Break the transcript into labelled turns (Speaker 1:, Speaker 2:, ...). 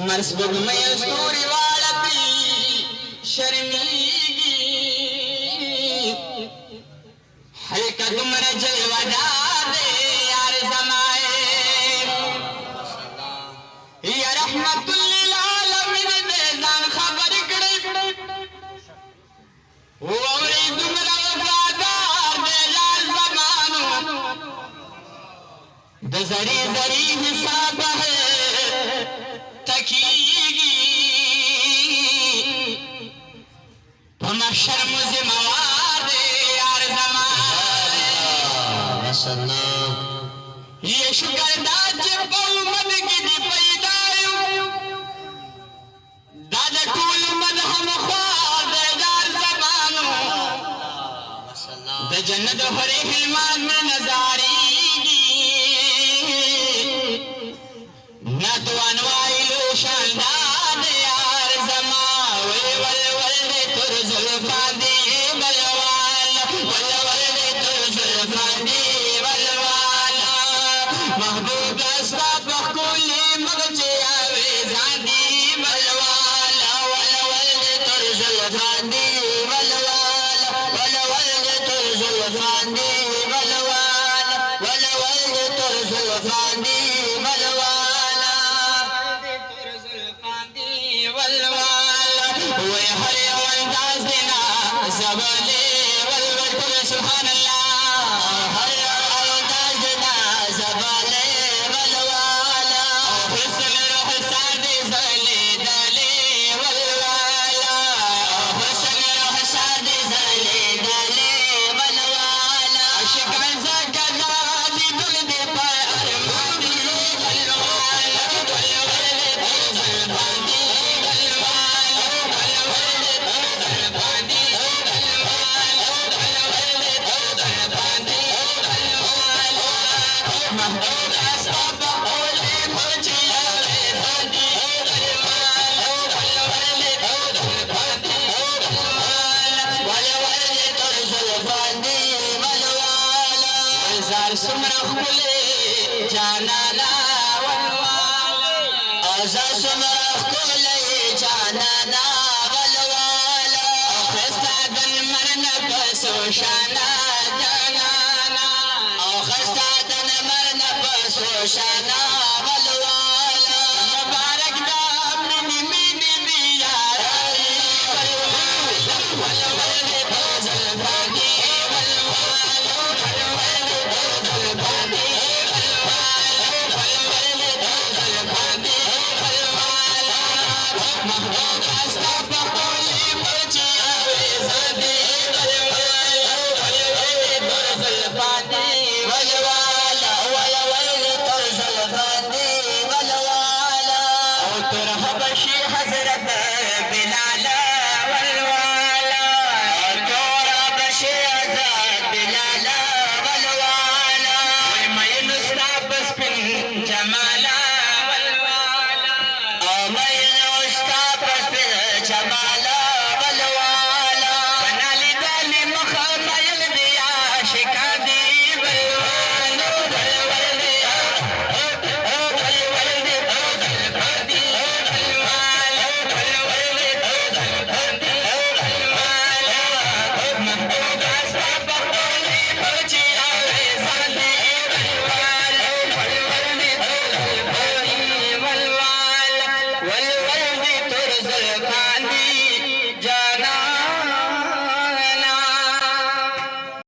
Speaker 1: मर्सबुग में सूरी वालती शर्मीगी हल्का तुमने जलवा दे यार जमाए या रहमतुल लिल आलमीन दे जान खबर करे वो औरे तुमरा वफादार दे यार जमानो दजरी जरी हिसाब है तकीगी महशर मुझे मवाद यार जमाने ये शुक्र दाज बहुमत की दी पैदायु दाज टूल मद हम ख्वाद यार जमानो द जन्नत हरे हिलमान में नजारीगी ना तो अनवाइलो शानदार यार जमावे वल वल दे तुर जुल्फांदी बलवाल वल वल दे तुर जुल्फांदी बलवाल महबूब अस्ता बकुली मगजे आवे जांदी बलवाल वल वल दे तुर जुल्फांदी बलवाल वल वल दे तुर जुल्फांदी बलवाल वल वल दे तुर जुल्फांदी शाना